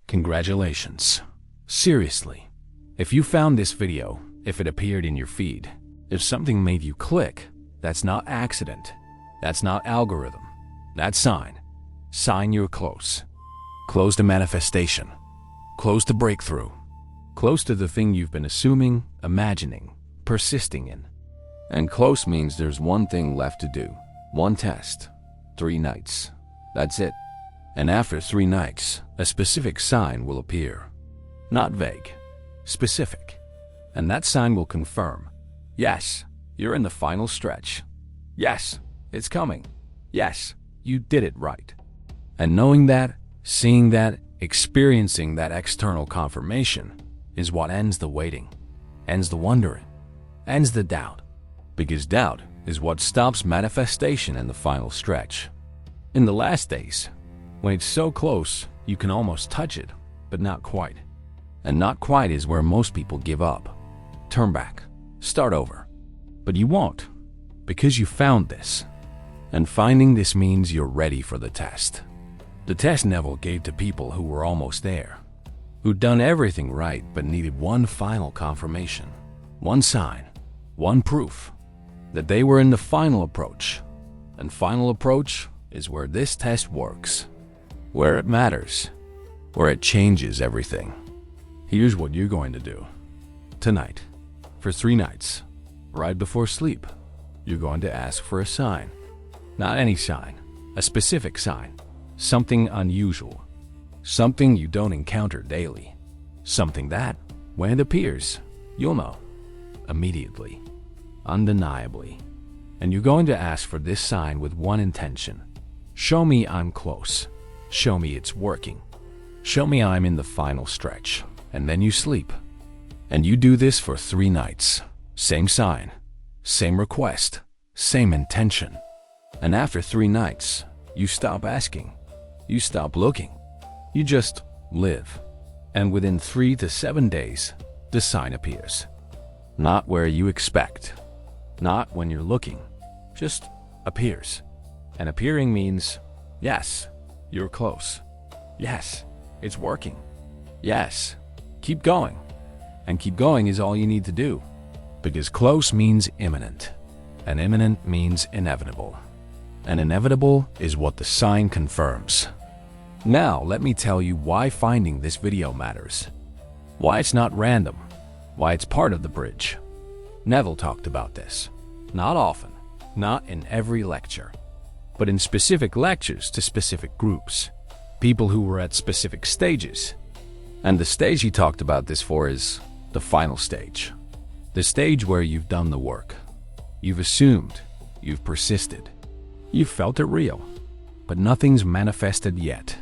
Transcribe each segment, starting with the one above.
Congratulations. Seriously. If you found this video, if it appeared in your feed, if something made you click, that's not accident. That's not algorithm. That's sign. Sign you're close. Close to manifestation. Close to breakthrough. Close to the thing you've been assuming, imagining, persisting in. And close means there's one thing left to do. One test. 3 nights. That's it. And after 3 nights, a specific sign will appear. Not vague. Specific. And that sign will confirm, yes, you're in the final stretch. Yes, it's coming. Yes, you did it right. And knowing that, seeing that, experiencing that external confirmation is what ends the waiting, ends the wondering, ends the doubt. Because doubt is what stops manifestation in the final stretch. In the last days, when it's so close, you can almost touch it, but not quite. And not quite is where most people give up. Turn back. Start over. But you won't, because you found this. And finding this means you're ready for the test. The test Neville gave to people who were almost there, who'd done everything right but needed one final confirmation, one sign, one proof, that they were in the final approach. And final approach is where this test works, where it matters, where it changes everything. Here's what you're going to do. Tonight, for 3 nights, right before sleep, you're going to ask for a sign. Not any sign, a specific sign. Something unusual. Something you don't encounter daily. Something that, when it appears, you'll know. Immediately. Undeniably. And you're going to ask for this sign with one intention. Show me I'm close. Show me it's working. Show me I'm in the final stretch. And then you sleep. And you do this for 3 nights. Same sign. Same request. Same intention. And after 3 nights, you stop asking. You stop looking. You just live. And within 3 to 7 days, the sign appears. Not where you expect. Not when you're looking. Just appears. And appearing means, yes, you're close. Yes, it's working. Yes, keep going. And keep going is all you need to do. Because close means imminent. And imminent means inevitable. And inevitable is what the sign confirms. Now, let me tell you why finding this video matters. Why it's not random. Why it's part of the bridge. Neville talked about this. Not often. Not in every lecture. But in specific lectures to specific groups. People who were at specific stages. And the stage he talked about this for is the final stage. The stage where you've done the work. You've assumed. You've persisted. You've felt it real. But nothing's manifested yet.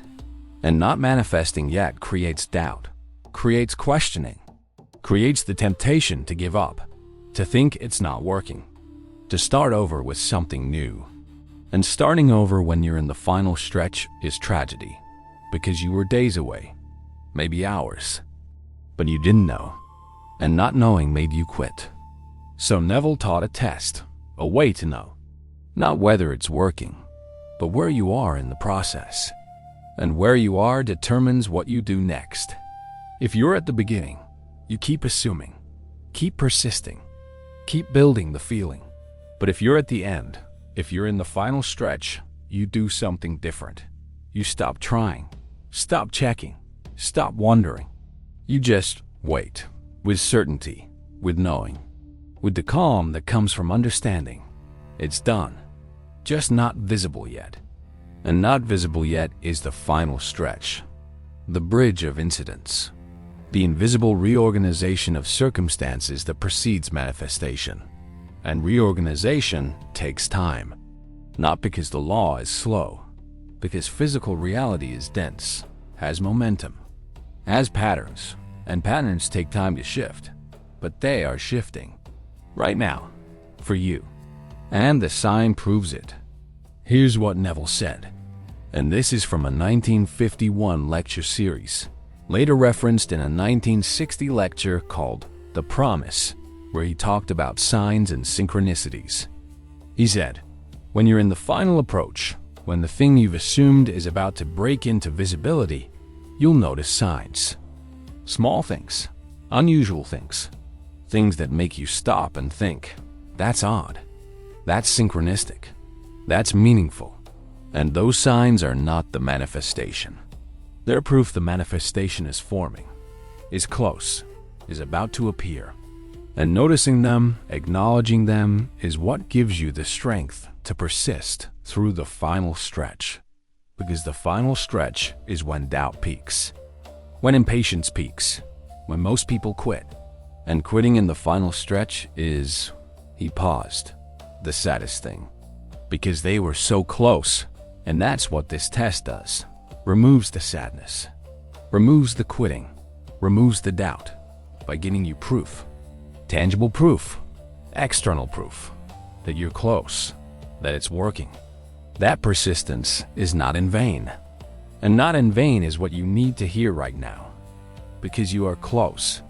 And not manifesting yet creates doubt, creates questioning, creates the temptation to give up, to think it's not working, to start over with something new. And starting over when you're in the final stretch is tragedy, because you were days away, maybe hours, but you didn't know, and not knowing made you quit. So Neville taught a test, a way to know, not whether it's working, but where you are in the process. And where you are determines what you do next. If you're at the beginning, you keep assuming, keep persisting, keep building the feeling. But if you're at the end, if you're in the final stretch, you do something different. You stop trying, stop checking, stop wondering. You just wait, with certainty, with knowing, with the calm that comes from understanding. It's done, just not visible yet. And not visible yet is the final stretch, the bridge of incidents, the invisible reorganization of circumstances that precedes manifestation. And reorganization takes time, not because the law is slow, because physical reality is dense, has momentum, has patterns, and patterns take time to shift, but they are shifting, right now, for you. And the sign proves it. Here's what Neville said. And this is from a 1951 lecture series, later referenced in a 1960 lecture called The Promise, where he talked about signs and synchronicities. He said, when you're in the final approach, when the thing you've assumed is about to break into visibility, you'll notice signs. Small things, unusual things, things that make you stop and think, that's odd, that's synchronistic, that's meaningful. And those signs are not the manifestation. They're proof the manifestation is forming, is close, is about to appear. And noticing them, acknowledging them, is what gives you the strength to persist through the final stretch. Because the final stretch is when doubt peaks, when impatience peaks, when most people quit. And quitting in the final stretch is, he paused, the saddest thing. Because they were so close. And that's what this test does. Removes the sadness, removes the quitting, removes the doubt by giving you proof, tangible proof, external proof that you're close, that it's working. That persistence is not in vain. And not in vain is what you need to hear right now, because you are close.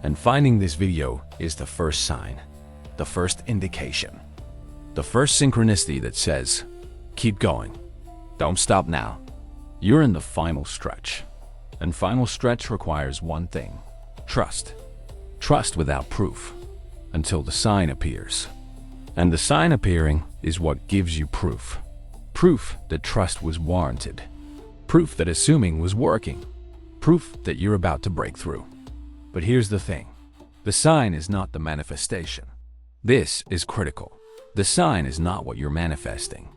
And finding this video is the first sign, the first indication, the first synchronicity that says, keep going. Don't stop now. You're in the final stretch. And final stretch requires one thing, trust. Trust without proof, until the sign appears. And the sign appearing is what gives you proof. Proof that trust was warranted. Proof that assuming was working. Proof that you're about to break through. But here's the thing. The sign is not the manifestation. This is critical. The sign is not what you're manifesting.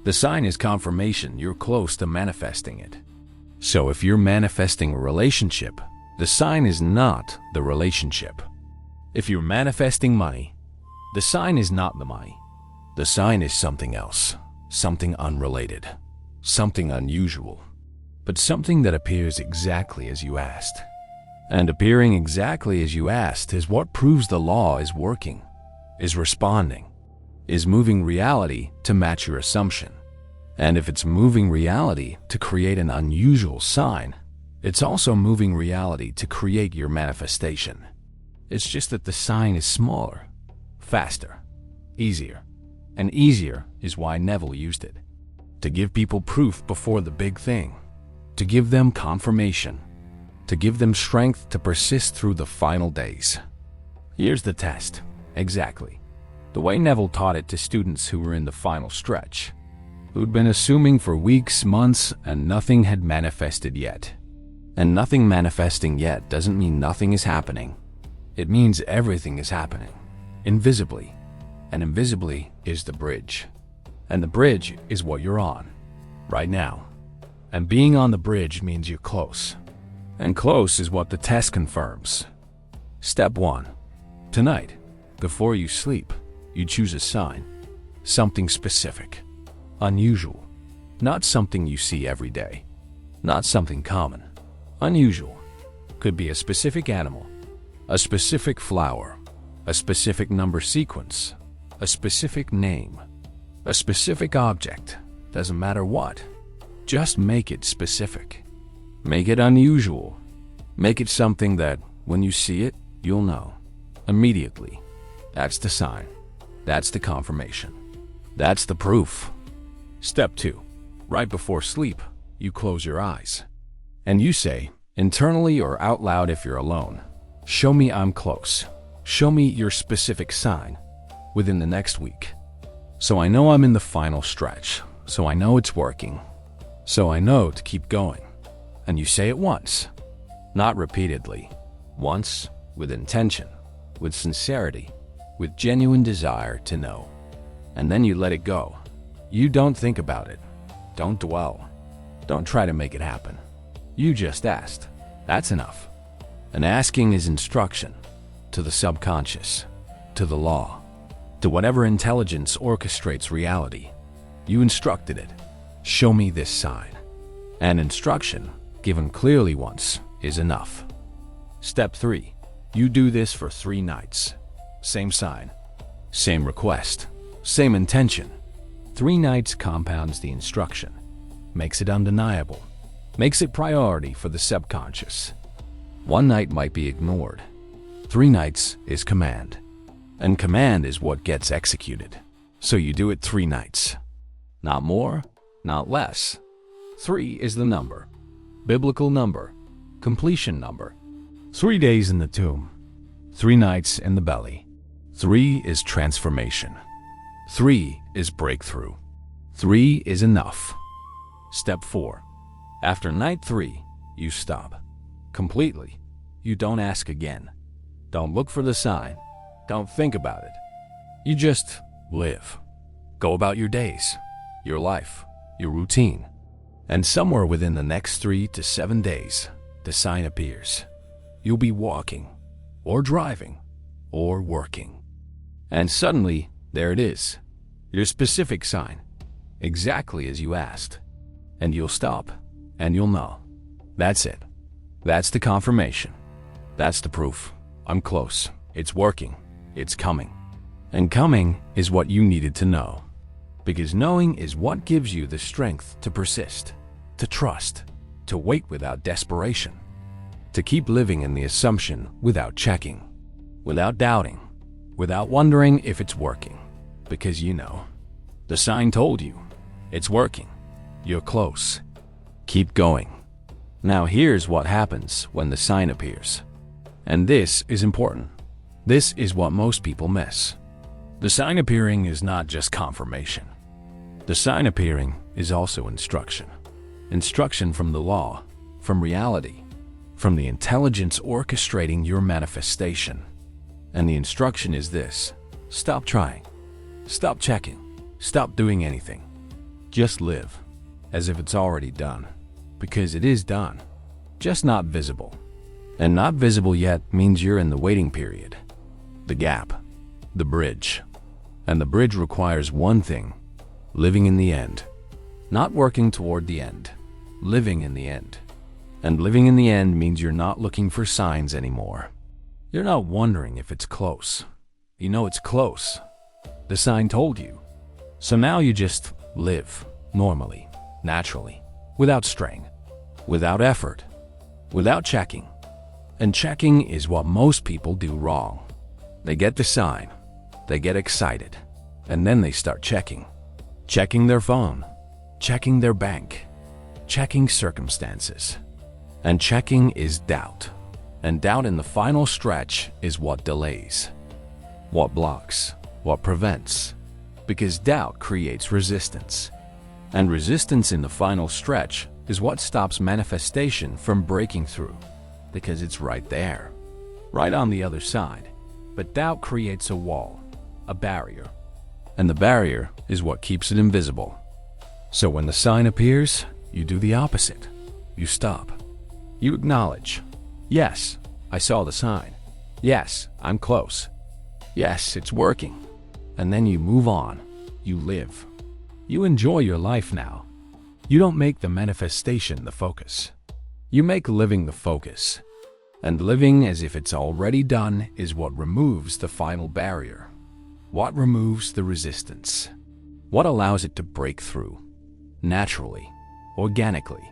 The sign is confirmation you're close to manifesting it. So if you're manifesting a relationship, the sign is not the relationship. If you're manifesting money, the sign is not the money. The sign is something else, something unrelated, something unusual, but something that appears exactly as you asked. And appearing exactly as you asked is what proves the law is working, is responding, is moving reality to match your assumption. And if it's moving reality to create an unusual sign, it's also moving reality to create your manifestation. It's just that the sign is smaller, faster, easier. And easier is why Neville used it. To give people proof before the big thing. To give them confirmation. To give them strength to persist through the final days. Here's the test, exactly. The way Neville taught it to students who were in the final stretch, who'd been assuming for weeks, months, and nothing had manifested yet. And nothing manifesting yet doesn't mean nothing is happening. It means everything is happening, invisibly. And invisibly is the bridge. And the bridge is what you're on, right now. And being on the bridge means you're close. And close is what the test confirms. Step 1. Tonight, before you sleep, you choose a sign. Something specific. Unusual. Not something you see every day. Not something common. Unusual. Could be a specific animal, a specific flower, a specific number sequence, a specific name, a specific object. Doesn't matter what. Just make it specific. Make it unusual. Make it something that, when you see it, you'll know. Immediately. That's the sign. That's the confirmation. That's the proof. Step 2. Right before sleep, you close your eyes. And you say, internally or out loud if you're alone, show me I'm close. Show me your specific sign within the next week. So I know I'm in the final stretch. So I know it's working. So I know to keep going. And you say it once, not repeatedly. Once, with intention, with sincerity, with genuine desire to know. And then you let it go. You don't think about it. Don't dwell. Don't try to make it happen. You just asked. That's enough. And asking is instruction to the subconscious, to the law, to whatever intelligence orchestrates reality. You instructed it. Show me this sign. And instruction, given clearly once, is enough. Step 3. You do this for 3 nights. Same sign, same request, same intention. 3 nights compounds the instruction, makes it undeniable, makes it priority for the subconscious. 1 night might be ignored. 3 nights is command. And command is what gets executed. So you do it 3 nights. Not more, not less. 3 is the number. biblical number, completion number. 3 days in the tomb, 3 nights in the belly. 3 is transformation. 3 is breakthrough. 3 is enough. Step 4. After night 3, you stop. Completely. You don't ask again. Don't look for the sign. Don't think about it. You just live. Go about your days, your life, your routine. And somewhere within the next 3 to 7 days, the sign appears. You'll be walking, or driving, or working. And suddenly, there it is. Your specific sign. Exactly as you asked. And you'll stop, and you'll know. That's it. That's the confirmation. That's the proof. I'm close. It's working. It's coming. And coming is what you needed to know. Because knowing is what gives you the strength to persist, to trust, to wait without desperation, to keep living in the assumption without checking, without doubting, without wondering if it's working. Because you know. The sign told you. It's working. You're close. Keep going. Now here's what happens when the sign appears. And this is important. This is what most people miss. The sign appearing is not just confirmation. The sign appearing is also instruction. Instruction from the law, from reality, from the intelligence orchestrating your manifestation. And the instruction is this: stop trying. Stop checking. Stop doing anything. Just live as if it's already done. Because it is done. Just not visible. And not visible yet means you're in the waiting period. The gap. The bridge. And the bridge requires one thing: living in the end. Not working toward the end. Living in the end. And living in the end means you're not looking for signs anymore. You're not wondering if it's close. You know it's close. The sign told you. So now you just live normally, naturally, without strain, without effort, without checking. And checking is what most people do wrong. They get the sign, they get excited, and then they start checking. Checking their phone, checking their bank, checking circumstances. And checking is doubt. And doubt in the final stretch is what delays, what blocks, what prevents. Because doubt creates resistance. And resistance in the final stretch is what stops manifestation from breaking through. Because it's right there, right on the other side. But doubt creates a wall, a barrier. And the barrier is what keeps it invisible. So when the sign appears, you do the opposite. You stop. You acknowledge. Yes, I saw the sign. Yes, I'm close. Yes, it's working. And then you move on. You live. You enjoy your life now. You don't make the manifestation the focus. You make living the focus. And living as if it's already done is what removes the final barrier. What removes the resistance. What allows it to break through. Naturally. Organically.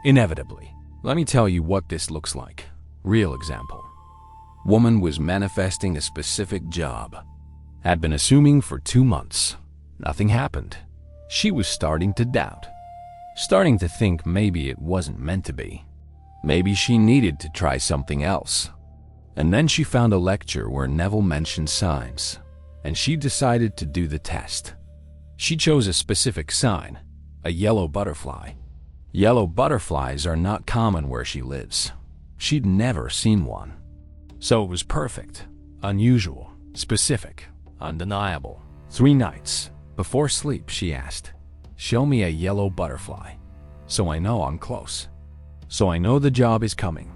Inevitably. Let me tell you what this looks like. Real example. Woman was manifesting a specific job. Had been assuming for 2 months. Nothing happened. She was starting to doubt. Starting to think maybe it wasn't meant to be. Maybe she needed to try something else. And then she found a lecture where Neville mentioned signs. And she decided to do the test. She chose a specific sign, a yellow butterfly. Yellow butterflies are not common where she lives. She'd never seen one. So it was perfect, unusual, specific, undeniable. 3 nights. Before sleep, she asked, "Show me a yellow butterfly, so I know I'm close. So I know the job is coming."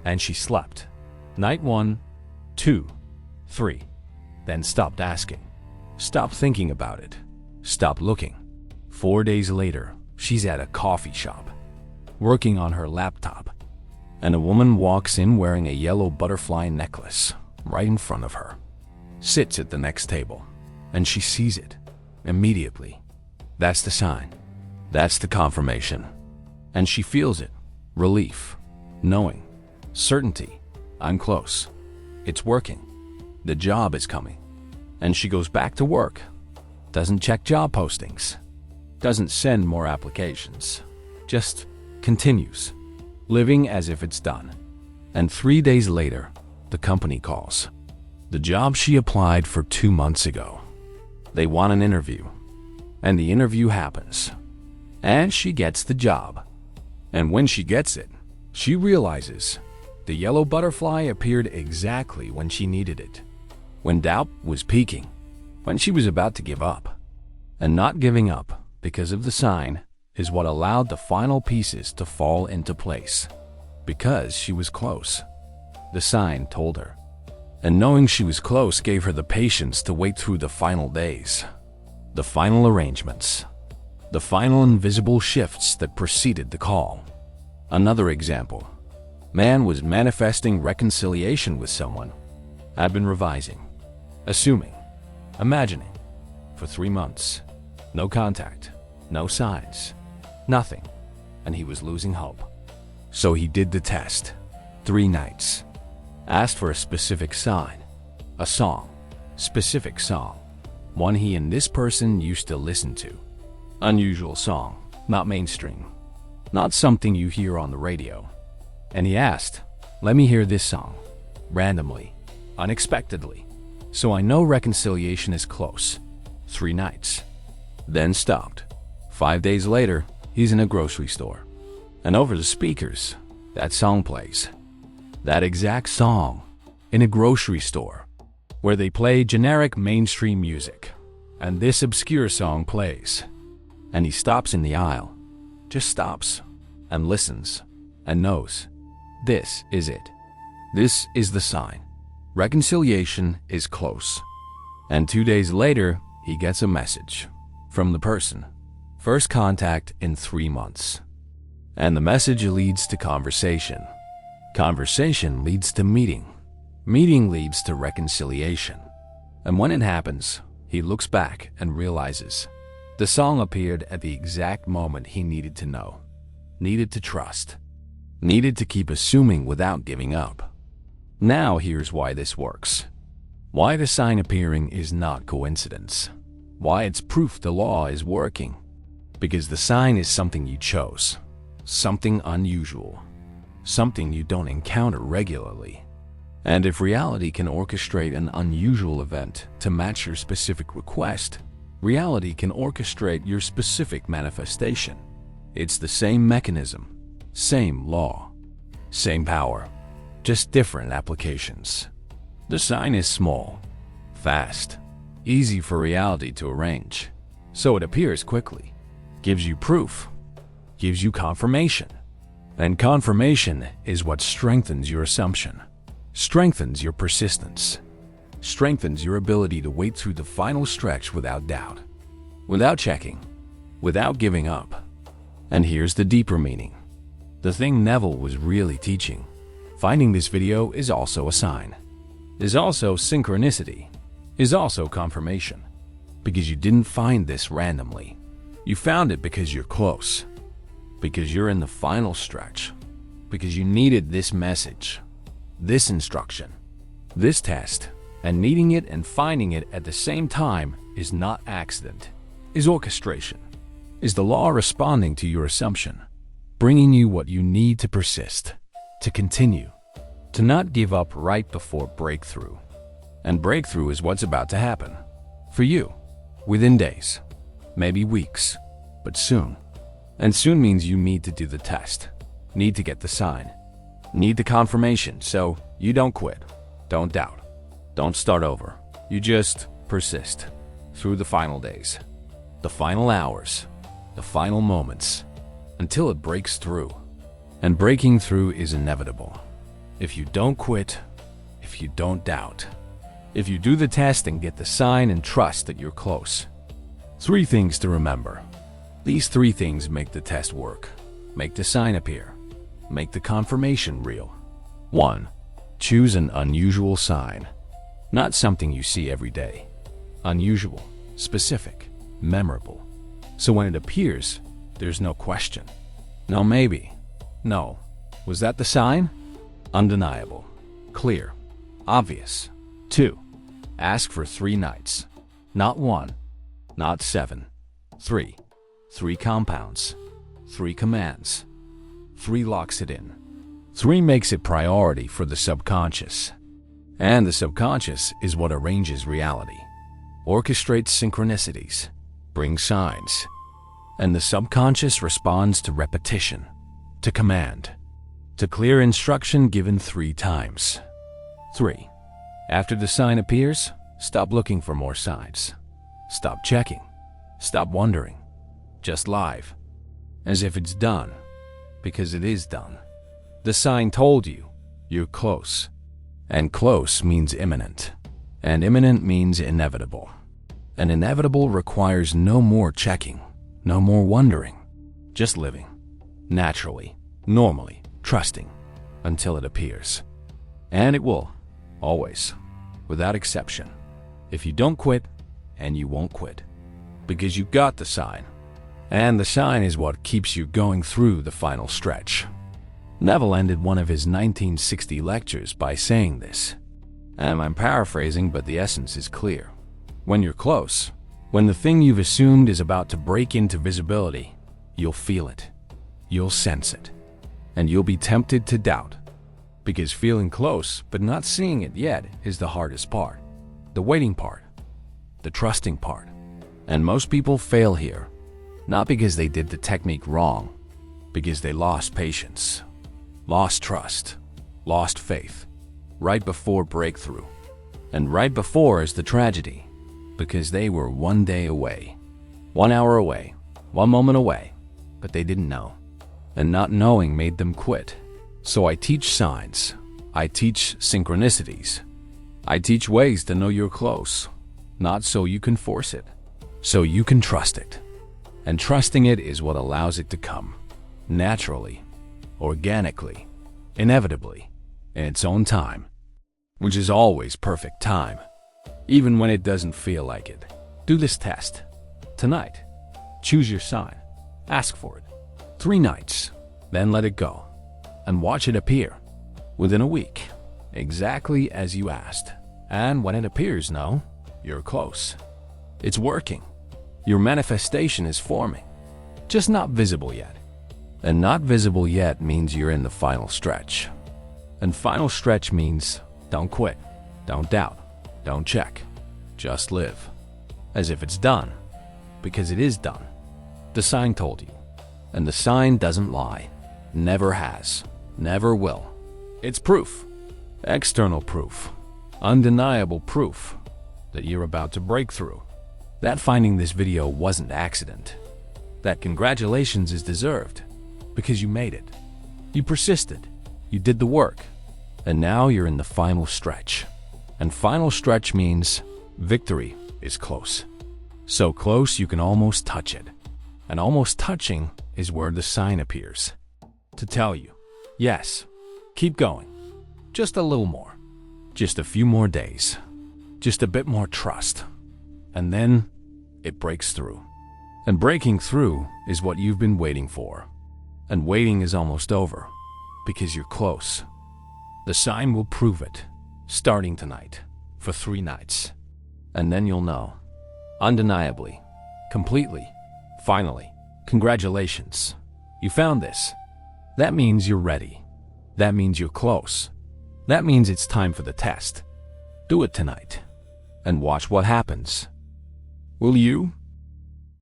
And she slept. Night 1, 2, 3. Then stopped asking. Stopped thinking about it. Stopped looking. 4 days later, she's at a coffee shop, working on her laptop. And a woman walks in wearing a yellow butterfly necklace right in front of her. Sits at the next table, and she sees it. Immediately. That's the sign. That's the confirmation. And she feels it. Relief. Knowing. Certainty. I'm close. It's working. The job is coming. And she goes back to work. Doesn't check job postings. Doesn't send more applications. Just continues. living as if it's done. And 3 days later, the company calls. The job she applied for 2 months ago. They want an interview. And the interview happens. And she gets the job. And when she gets it, she realizes the yellow butterfly appeared exactly when she needed it. When doubt was peaking. When she was about to give up. And not giving up because of the sign is what allowed the final pieces to fall into place. Because she was close. The sign told her. And knowing she was close gave her the patience to wait through the final days. The final arrangements. The final invisible shifts that preceded the call. Another example. Man was manifesting reconciliation with someone. Had been revising. Assuming. Imagining. For 3 months. No contact. No signs. Nothing. And he was losing hope. So he did the test. 3 nights. Asked for a specific sign. A song. Specific song. One he and this person used to listen to. Unusual song. Not mainstream. Not something you hear on the radio. And he asked, let me hear this song. Randomly. Unexpectedly. So I know reconciliation is close. 3 nights. Then stopped. 5 days later, he's in a grocery store. And over the speakers, that song plays. That exact song. In a grocery store. Where they play generic mainstream music. And this obscure song plays. And he stops in the aisle. Just stops. And listens. And knows. This is it. This is the sign. Reconciliation is close. And 2 days later, he gets a message. From the person. First contact in 3 months. And the message leads to conversation. Conversation leads to meeting. Meeting leads to reconciliation. And when it happens, he looks back and realizes the song appeared at the exact moment he needed to know, needed to trust, needed to keep assuming without giving up. Now here's why this works. Why the sign appearing is not coincidence. Why it's proof the law is working. Because the sign is something you chose. Something unusual. Something you don't encounter regularly. And if reality can orchestrate an unusual event to match your specific request, reality can orchestrate your specific manifestation. It's the same mechanism, same law, same power, just different applications. The sign is small, fast, easy for reality to arrange, so it appears quickly, gives you proof, gives you confirmation. And confirmation is what strengthens your assumption, strengthens your persistence, strengthens your ability to wait through the final stretch without doubt, without checking, without giving up. And here's the deeper meaning. The thing Neville was really teaching. Finding this video is also a sign, is also synchronicity, is also confirmation. Because you didn't find this randomly. You found it because you're close. Because you're in the final stretch. Because you needed this message, this instruction, this test, and needing it and finding it at the same time is not accident, is orchestration, is the law responding to your assumption, bringing you what you need to persist, to continue, to not give up right before breakthrough. And breakthrough is what's about to happen, for you, within days, maybe weeks, but soon. And soon means you need to do the test, need to get the sign, need the confirmation, so you don't quit, don't doubt, don't start over. You just persist through the final days, the final hours, the final moments, until it breaks through. And breaking through is inevitable. If you don't quit, if you don't doubt, if you do the test and get the sign and trust that you're close. 3 things to remember. These 3 things make the test work, make the sign appear, make the confirmation real. 1. Choose an unusual sign, not something you see every day. Unusual, specific, memorable. So when it appears, there's no question. No maybe. No. Was that the sign? Undeniable, clear, obvious. 2. Ask for 3 nights, not 1, not 7. 3. 3 compounds, 3 commands, 3 locks it in. 3 makes it priority for the subconscious. And the subconscious is what arranges reality, orchestrates synchronicities, brings signs. And the subconscious responds to repetition, to command, to clear instruction given 3 times. 3. After the sign appears, stop looking for more signs. Stop checking. Stop wondering. Just live. As if it's done. Because it is done. The sign told you, you're close. And close means imminent. And imminent means inevitable. And inevitable requires no more checking, no more wondering. Just living. Naturally, normally, trusting, until it appears. And it will, always, without exception. If you don't quit, and you won't quit. Because you got the sign. And the sign is what keeps you going through the final stretch. Neville ended one of his 1960 lectures by saying this. And I'm paraphrasing, but the essence is clear. When you're close, when the thing you've assumed is about to break into visibility, you'll feel it. You'll sense it. And you'll be tempted to doubt. Because feeling close, but not seeing it yet, is the hardest part. The waiting part. The trusting part. And most people fail here. Not because they did the technique wrong. Because they lost patience. Lost trust. Lost faith. Right before breakthrough. And right before is the tragedy. Because they were 1 day away. 1 hour away. 1 moment away. But they didn't know. And not knowing made them quit. So I teach signs. I teach synchronicities. I teach ways to know you're close. Not so you can force it. So you can trust it. And trusting it is what allows it to come. Naturally. Organically. Inevitably. In its own time. Which is always perfect time. Even when it doesn't feel like it. Do this test. Tonight. Choose your sign. Ask for it. 3 nights. Then let it go. And watch it appear. Within a week. Exactly as you asked. And when it appears, no, you're close. It's working. Your manifestation is forming. Just not visible yet. And not visible yet means you're in the final stretch. And final stretch means don't quit. Don't doubt. Don't check. Just live. As if it's done. Because it is done. The sign told you. And the sign doesn't lie. Never has. Never will. It's proof. External proof. Undeniable proof that you're about to break through. That finding this video wasn't accident. That congratulations is deserved. Because you made it. You persisted. You did the work. And now you're in the final stretch. And final stretch means victory is close. So close you can almost touch it. And almost touching is where the sign appears. To tell you, yes, keep going. Just a little more. Just a few more days. Just a bit more trust. And then it breaks through. And breaking through is what you've been waiting for. And waiting is almost over. Because you're close. The sign will prove it. Starting tonight. For 3 nights. And then you'll know. Undeniably. Completely. Finally. Congratulations. You found this. That means you're ready. That means you're close. That means it's time for the test. Do it tonight. And watch what happens. Will you?